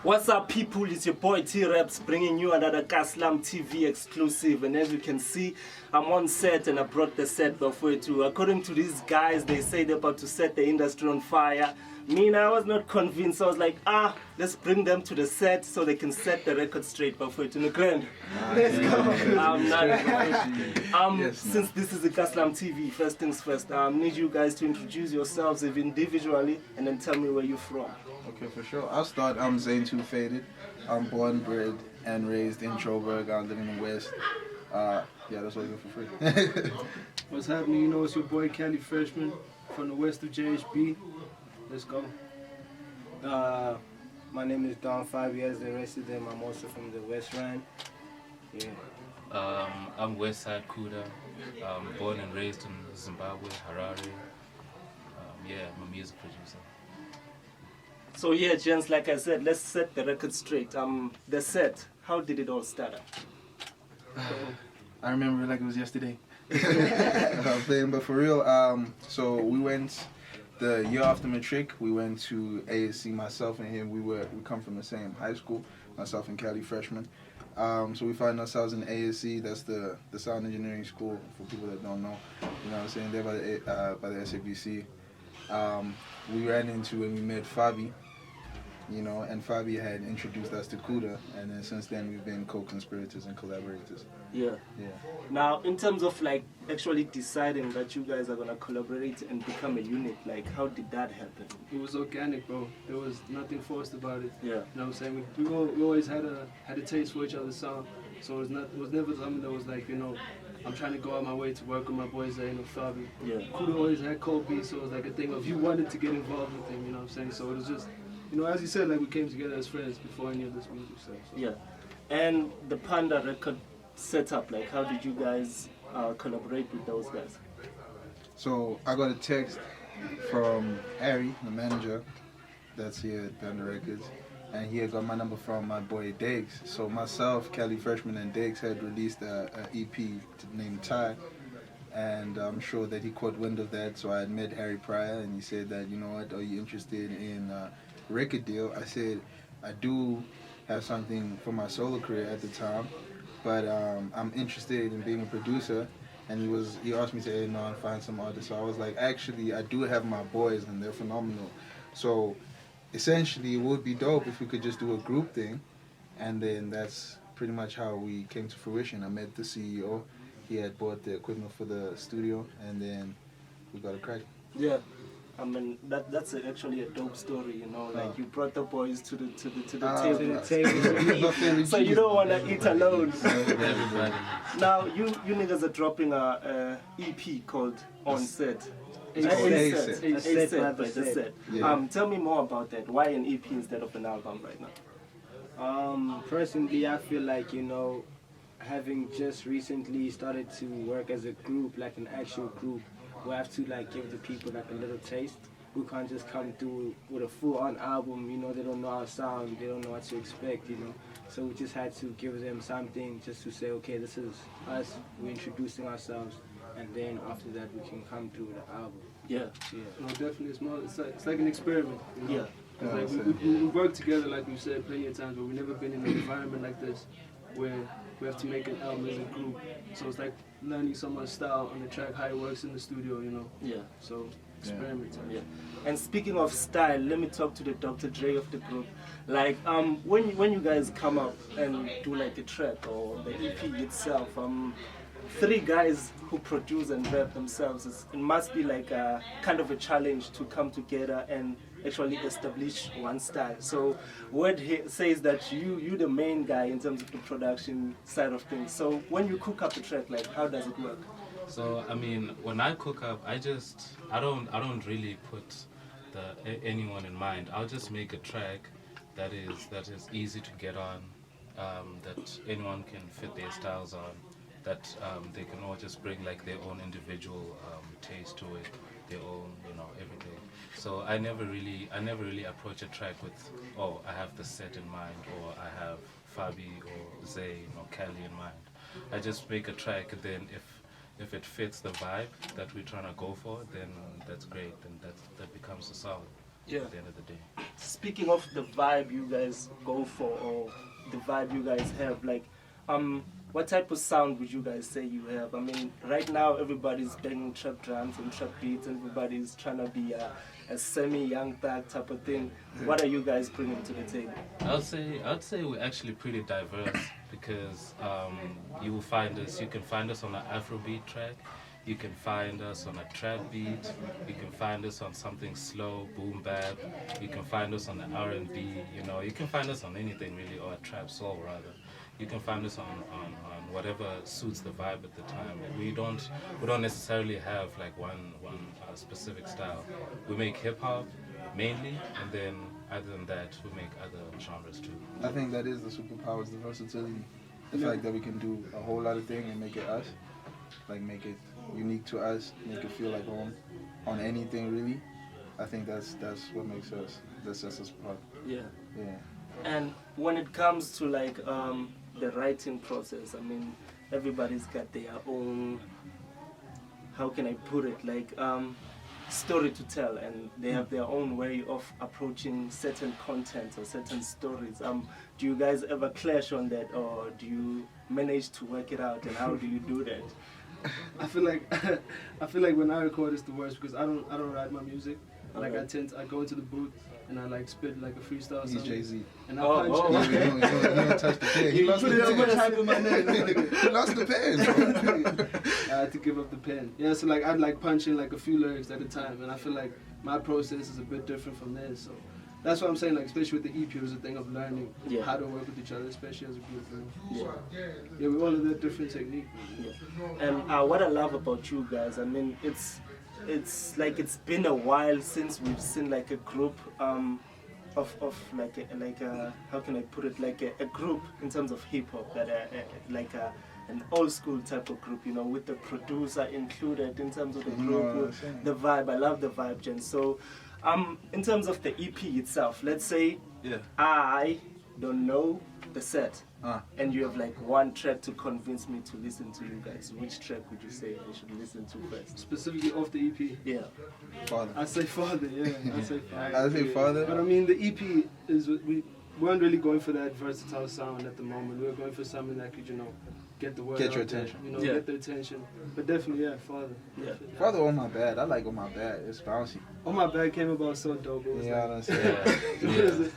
What's up, people? It's your boy T-Raps bringing you another Kas'lam TV exclusive. And as you can see, I'm on set and I brought the set before too. According to these guys, they say they're about to set the industry on fire. Me, I was not convinced. I was like, let's bring them to the set so they can set the record straight before it. Let's go. Since this is a Kas'lam TV, first things first, I need you guys to introduce yourselves individually and then tell me where you're from. Okay, for sure. I'll start. I'm Zain Ntuli. I'm born, bred, and raised in Joburg. I live in the West. Yeah, that's what I do for free. What's happening? You know, it's your boy Cali Freshman from the west of JHB. Let's go. My name is Don, 5 years, the rest of them. I'm also from the West Rand. Yeah. I'm West Side Kuda. Born and raised in Zimbabwe, Harare. Yeah, I'm a music producer. So yeah, gents, like I said, let's set the record straight. The set, how did it all start up? I remember it like it was yesterday. But for real, so we went the year after matric. We went to ASC. Myself and him, we come from the same high school. Myself and Cali Freshman. So we find ourselves in ASC. That's the sound engineering school for people that don't know. You know what I'm saying? There by the SABC. We ran into and we met Fabi. You know, and Fabi had introduced us to Kuda, and then since then we've been co-conspirators and collaborators. Yeah. Now, in terms of like actually deciding that you guys are gonna collaborate and become a unit, like how did that happen? It was organic, bro. There was nothing forced about it. Yeah. You know what I'm saying? We always had a taste for each other's sound, so it was never something that was like, you know, I'm trying to go out my way to work with my boys Zain or Fabi. Yeah. Kuda always had cold beats, so it was like a thing of you wanted to get involved with him. You know what I'm saying? So it was just, you know, as you said, like we came together as friends before any of this music stuff. So. Yeah. And the Panda record setup, like how did you guys collaborate with those guys? So I got a text from Harry, the manager that's here at Panda Records, and he had got my number from my boy Diggs. So myself, Cali Freshman, and Diggs had released a EP named Ty, and I'm sure that he caught wind of that. So I had met Harry prior, and he said that, you know what, are you interested in record deal? I said, I do have something for my solo career at the time, but I'm interested in being a producer. And he asked me to and find some artists. So I was like, actually, I do have my boys and they're phenomenal. So essentially, it would be dope if we could just do a group thing. And then that's pretty much how we came to fruition. I met the CEO. He had bought the equipment for the studio, and then we got a crack. Yeah. I mean, that's actually a dope story, you know, like you brought the boys to the table. So you don't want to eat alone. Now, you niggas are dropping a EP called On Set. A Set. Tell me more about that. Why an EP instead of an album right now? Personally, I feel like, you know, having just recently started to work as a group, like an actual group, we have to like give the people like a little taste. We can't just come through with a full-on album, you know, they don't know our sound, they don't know what to expect, you know. So we just had to give them something just to say, okay, this is us, we're introducing ourselves, and then after that we can come through the album. Yeah. No, definitely, it's like an experiment, you know? Yeah. Like we work together, like we said plenty of times, but we've never been in an environment like this where we have to make an album as a group. So it's like learning someone's style on the track, how it works in the studio, you know. Yeah. So experiment time. Yeah. And speaking of style, let me talk to the Dr. Dre of the group. Like when you guys come up and do like the track or the EP itself, three guys who produce and rap themselves, it must be like a kind of a challenge to come together and actually establish one style. So word says that you the main guy in terms of the production side of things. So when you cook up a track, like how does it work? So I mean, when I cook up, I don't really put anyone in mind. I'll just make a track that is easy to get on, that anyone can fit their styles on, that they can all just bring like their own individual taste to it, their own, you know, everything. So I never really approach a track with, oh, I have the set in mind, or I have Fabi or Zain or Cali in mind. I just make a track, and then if it fits the vibe that we're trying to go for, then that's great, then that becomes a song at the end of the day. speaking of the vibe you guys go for, or the vibe you guys have, like, what type of sound would you guys say you have? I mean, right now everybody's banging trap drums and trap beats, and everybody's trying to be a semi-young thug type of thing. What are you guys bringing to the table? I'd say we're actually pretty diverse because you will find us. You can find us on an Afrobeat track. You can find us on a trap beat. You can find us on something slow, boom bap. You can find us on the R&B. You know, you can find us on anything really, or a trap soul rather. You can find us on whatever suits the vibe at the time. Like, we don't necessarily have like one specific style. We make hip hop mainly, and then other than that, we make other genres too. I think that is the superpower, is the versatility. The fact that we can do a whole lot of things and make it us, like make it unique to us, make it feel like home on anything really. I think that's what makes us, that sets us apart. Yeah. Yeah. And when it comes to like the writing process, I mean, everybody's got their own, how can I put it, like story to tell, and they have their own way of approaching certain content or certain stories. Do you guys ever clash on that, or do you manage to work it out, and how do you do that? I feel like when I record it's the worst because I don't write my music. Like I go into the booth and I like spit like a freestyle. He's Jay-Z. And I punch. He don't touch the pen. He lost the Put pen. hype in my name. He lost the pen. I had to give up the pen. Yeah, so like I'd like punch in like a few lyrics at a time, and I feel like my process is a bit different from theirs. So that's what I'm saying. Like especially with the EP, it was a thing of learning how to work with each other, especially as a group. Yeah, we all have that different technique. Yeah. And what I love about you guys, I mean, it's like it's been a while since we've seen like a group of like a how can I put it, like a group in terms of hip hop that like an old school type of group, you know, with the producer included in terms of the group, the vibe. I love the vibe, Jen. So in terms of the EP itself, let's say I don't know the set, and you have like one track to convince me to listen to you guys. Which track would you say I should listen to first? Specifically off the EP. Yeah. Father. I say Father. Yeah, I say Father. I say Father. But I mean, the EP is we weren't really going for that versatile sound at the moment. We were going for something that could, you know, get the word Get your out there, attention. you know, get their attention. But definitely, Father. Yeah. Father on my bad. I like on my bad. It's bouncy. On My Bad came about so dope. It was Yeah, like, I don't say.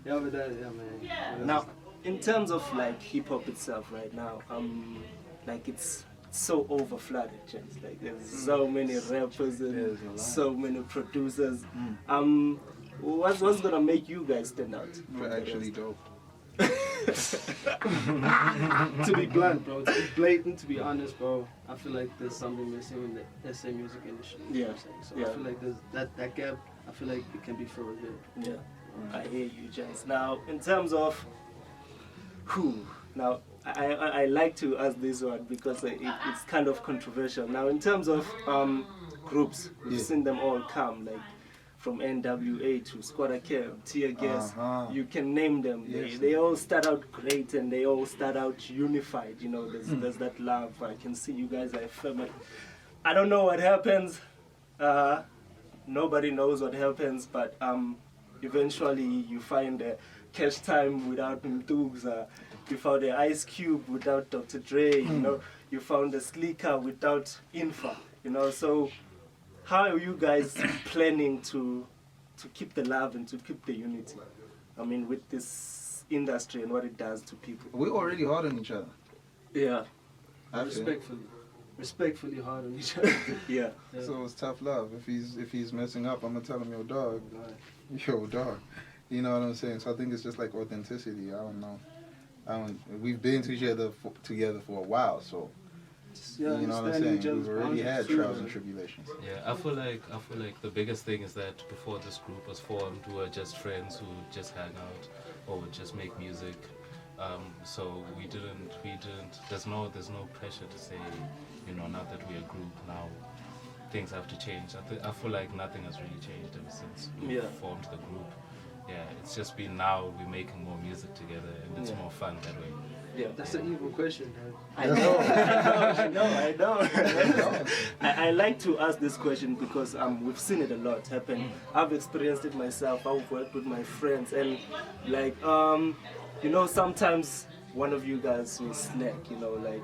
yeah, but that, man. Now, in terms of like hip hop itself right now, like it's so over flooded, gents. Like there's so many rappers and so many producers. What's gonna make you guys stand out? We're actually dope. To be blunt, bro, to be blatant, to be honest, bro, I feel like there's something missing in the SA music industry. You know what I'm saying? So I feel like there's that gap. I feel like it can be filled here. Yeah, I hear you, gents. Now, in terms of now I like to ask this one because it's kind of controversial. Now, in terms of groups, we've seen them all come, like from NWA to Squatter Camp, Tear Gas, you can name them. They all start out great and they all start out unified. You know, there's that love. I can see you guys are a family. I don't know what happens. Nobody knows what happens, but eventually you find a Cash Time without Mtugs. You found the Ice Cube without Dr. Dre. You know, you found the Sleeker without Infa. You know, so how are you guys planning to keep the love and to keep the unity? I mean, with this industry and what it does to people. We're already hard on each other. Yeah. Respectfully hard on each other. Yeah. So it's tough love. If he's messing up, I'm gonna tell him, yo, dog. You know what I'm saying? So I think it's just like authenticity. I don't know. We've been together for a while, so you know what I'm saying. We've already had trials and tribulations. Yeah, I feel like the biggest thing is that before this group was formed, we were just friends who just hang out or would just make music. So we didn't. There's no pressure to say, you know, now that we're a group now, things have to change. I feel like nothing has really changed ever since we formed the group. Yeah, it's just been now we're making more music together and it's more fun that way. Yeah. That's an evil question, man. I know. I know. I like to ask this question because we've seen it a lot happen. I've experienced it myself. I've worked with my friends, and like you know, sometimes one of you guys will slack. You know, like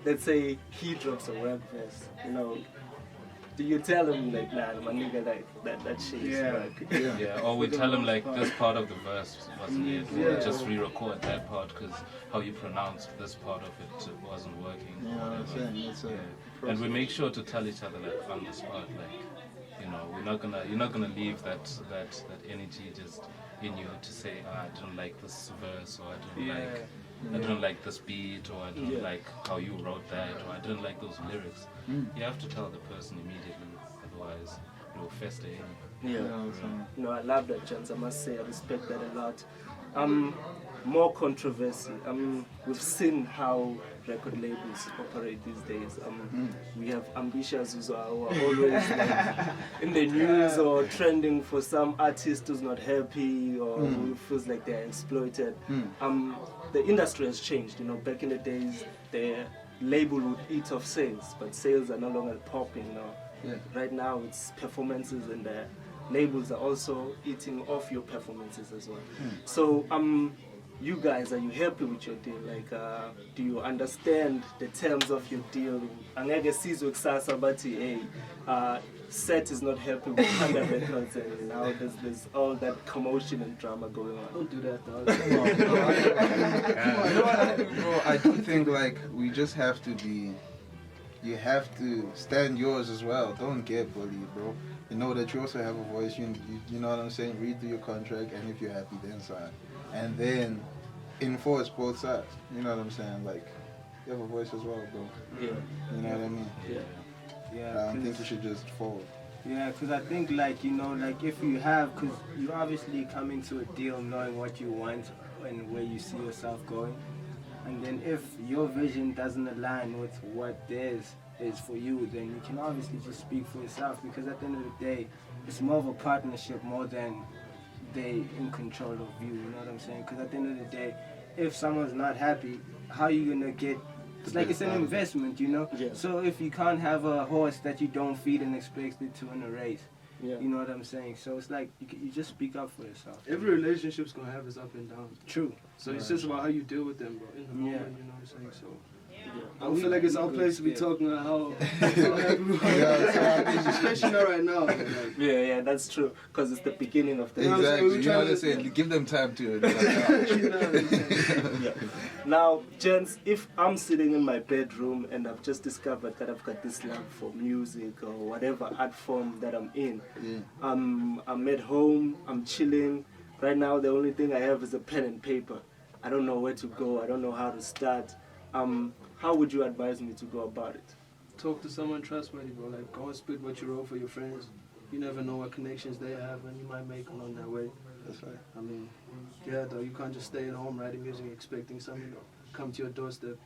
let's say he drops a rap verse. You know, do you tell him like, nah, my nigga, like that shit is whack? Yeah, or we tell him like this part of the verse wasn't it. We'll just re-record that part because how you pronounced this part of it wasn't working. You know what I'm saying? It's And we make sure to tell each other like on the spot, like, you know, you're not gonna leave that energy just in you to say, I don't like this verse, or I don't like this beat, or I don't like how you wrote that, or I don't like those lyrics. You have to tell the person immediately, otherwise it will fester in you. No, I love that, chance. I must say I respect that a lot. More controversy. We've seen how record labels operate these days. We have ambitious who are always like, in the news or trending for some artist who's not happy or who feels like they're exploited. The industry has changed. You know, back in the days, the label would eat off sales, but sales are no longer popping now. Right now, it's performances, and the labels are also eating off your performances as well. So, you guys, are you happy with your deal? Like, do you understand the terms of your deal? Angeke sizwe kusasa bathi, hey, Set is not happy with Panda Records, and now there's all that commotion and drama going on. Don't do that, dog. Bro, I do think like we just have to be. You have to stand yours as well. Don't get bullied, bro. You know that you also have a voice. You know what I'm saying? Read through your contract, and if you're happy, then sign. And then enforce both sides. You know what I'm saying? Like, you have a voice as well, bro. Yeah. You know what I mean? Yeah. I don't think you should just fold. Yeah, because I think, like, you know, like if you have, because you obviously come into a deal knowing what you want and where you see yourself going. And then if your vision doesn't align with what theirs is for you, then you can obviously just speak for yourself, because at the end of the day, it's more of a partnership more than they in control of you, you know what I'm saying? Because at the end of the day, if someone's not happy, how are you going to get... It's like it's an investment, you know? Yeah. So if you can't have a horse that you don't feed and expect it to win a race, you know what I'm saying? So it's like you just speak up for yourself. Every relationship's going to have its up and down. True. So it's just about how you deal with them, bro, in the moment, you know what I'm saying? So I don't We- feel like it's our we place to be good. talking about how especially not right now. Like, Yeah, that's true, because it's the beginning of the know what I'm saying? Exactly. We're You know what trying I'm to- saying? Give them time to. you know what I'm saying? Yeah. Now, gents, if I'm sitting in my bedroom and I've just discovered that I've got this love for music or whatever art form that I'm in, I'm at home, I'm chilling. Right now, the only thing I have is a pen and paper. I don't know where to go. I don't know how to start. How would you advise me to go about it? Talk to someone trustworthy, bro. Like, go and spit what you wrote for your friends. You never know what connections they have, and you might make along that way. That's right. I mean, yeah, though, you can't just stay at home writing music expecting something to come to your doorstep.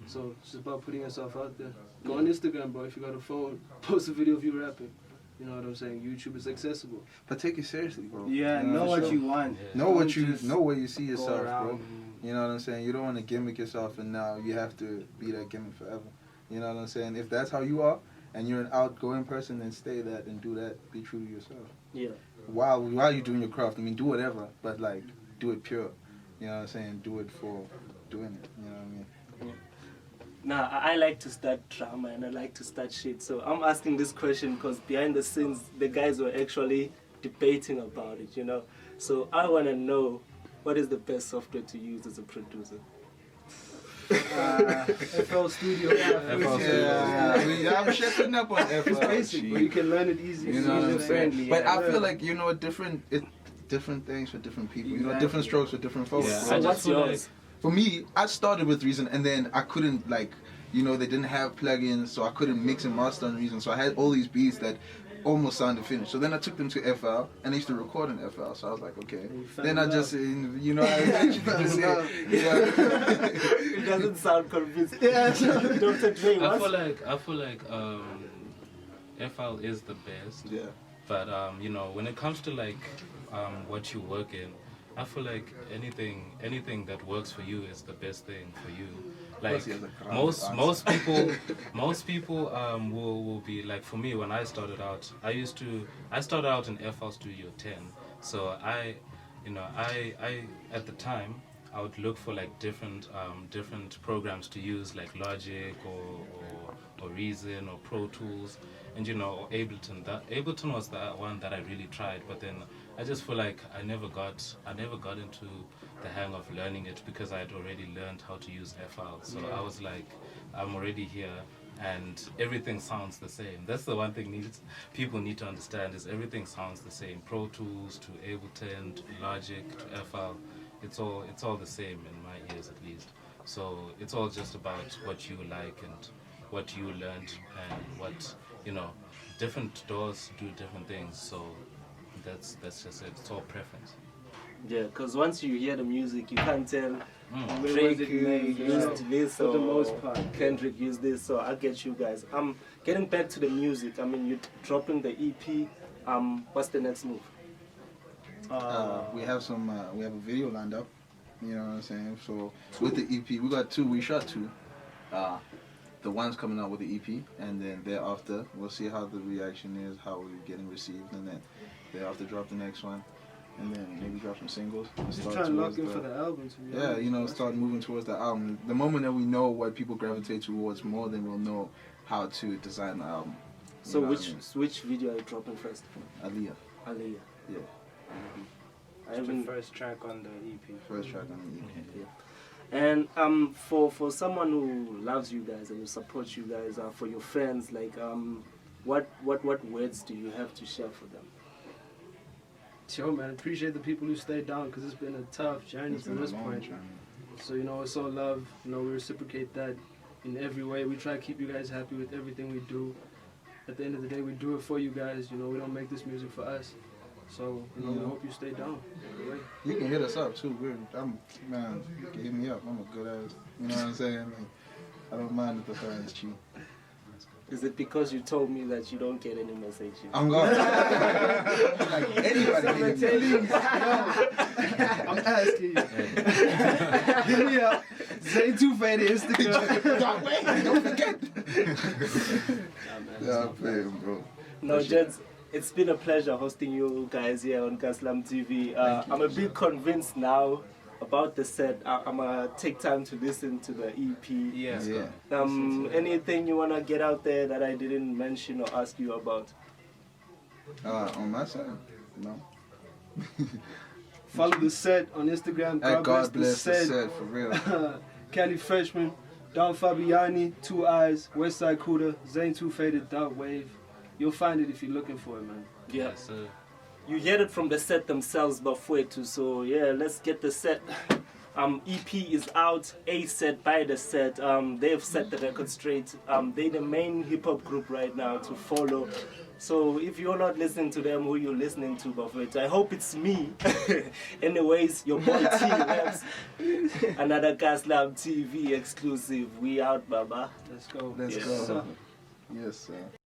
So it's just about putting yourself out there. Go on Instagram, bro. If you got a phone, post a video of you rapping. You know what I'm saying? YouTube is accessible. But take it seriously, bro. Yeah, You know for what sure. you want. Know what Don't you just know where you see go yourself, around bro. and- You know what I'm saying? You don't want to gimmick yourself, and now you have to be that gimmick forever. You know what I'm saying? If that's how you are, and you're an outgoing person, then stay that and do that. Be true to yourself. Yeah. While you're doing your craft, I mean, do whatever, but like, do it pure. You know what I'm saying? Do it for doing it. You know what I mean? Now, I like to start drama and I like to start shit. So I'm asking this question because behind the scenes, the guys were actually debating about it, you know. So I want to know, what is the best software to use as a producer? FL Studio. I'm shutting up on FL. It's basic, but you can learn it easy. You know what I'm saying? User-friendly, But I yeah. feel like, you know, different things for different people. You know, Exactly. different strokes for different folks. Yeah, So I just what's feel yours? For me, I started with Reason, and then I couldn't, like, you know, they didn't have plugins, so I couldn't mix and master on Reason. So I had all these beats that almost sounded finished. So then I took them to FL, and I used to record in FL. So I was like, okay. Then I just, you know, I just say, It doesn't sound convincing. Yeah, Dr. Dre, I what? feel like FL is the best. Yeah. But you know, when it comes to like what you work in, I feel like anything that works for you is the best thing for you. Like most people will be like, for me when I started out, I started out in FL Studio 10. So I at the time I would look for like different programs to use, like Logic or Reason or Pro Tools, and or Ableton. Ableton was the one that I really tried, but then I just feel like I never got into the hang of learning it because I had already learned how to use FL. So I was like, I'm already here, and everything sounds the same. That's the one thing people need to understand, is everything sounds the same. Pro Tools to Ableton to Logic to FL, it's all the same in my ears at least. So it's all just about what you like and what you learned, and what different doors do different things. So that's just it. It's all preference. Yeah, because once you hear the music, you can't tell Drake Drake used used this for or the most part. Kendrick used this. So I get you guys. Getting back to the music. I mean, you're dropping the EP. What's the next move? We have a video lined up. You know what I'm saying? So with the EP, we got two. We shot two. The one's coming out with the EP, and then thereafter we'll see how the reaction is, how we're getting received, and then thereafter drop the next one, and then maybe drop some singles. Just trying to lock in for the album. Start moving towards the album. The moment that we know what people gravitate towards more, then we'll know how to design the album. So which video are you dropping first? Aliyah. Aliyah. Yeah. I haven't. First track on the EP. First track on the EP. Yeah. And for someone who loves you guys and who supports you guys, for your fans, like what words do you have to share for them? Yo, man, appreciate the people who stayed down, because it's been a tough journey to this point. So it's all love. We reciprocate that in every way. We try to keep you guys happy with everything we do. At the end of the day, we do it for you guys. We don't make this music for us. So, we hope you stay down. You can hit us up too. You can hit me up. I'm a good ass. You know what I'm saying? Like, I don't mind if the fans cheat. Is it because you told me that you don't get any messages? I'm going. Like anybody. I'm asking you. Hit me up. Zain Ntuli Instagram. Don't forget. Yeah, I'm playing, bro. No, Jeds, it's been a pleasure hosting you guys here on Kas'lam TV. I'm a bit convinced now about the set. I'm gonna take time to listen to the EP. Yes. Yeah. Anything you wanna get out there that I didn't mention or ask you about? On my side, no. Follow the set on Instagram. God bless the set, for real. Cali Freshman, Don Fabiani, 2 Eyes, West Side Kuda, Zain Ntuli, Dark Wave. You'll find it if you're looking for it, man. Yeah. Yes, sir. You heard it from the set themselves, Bafwetu. So yeah, let's get the set. EP is out. A set by the set. They've set the record straight. They're the main hip hop group right now to follow. So if you're not listening to them, who you're listening to, Bafwetu? I hope it's me. Anyways, your boy T Reps. Another Kas'lam TV exclusive. We out, Baba. Let's go. Let's go. Yes, sir.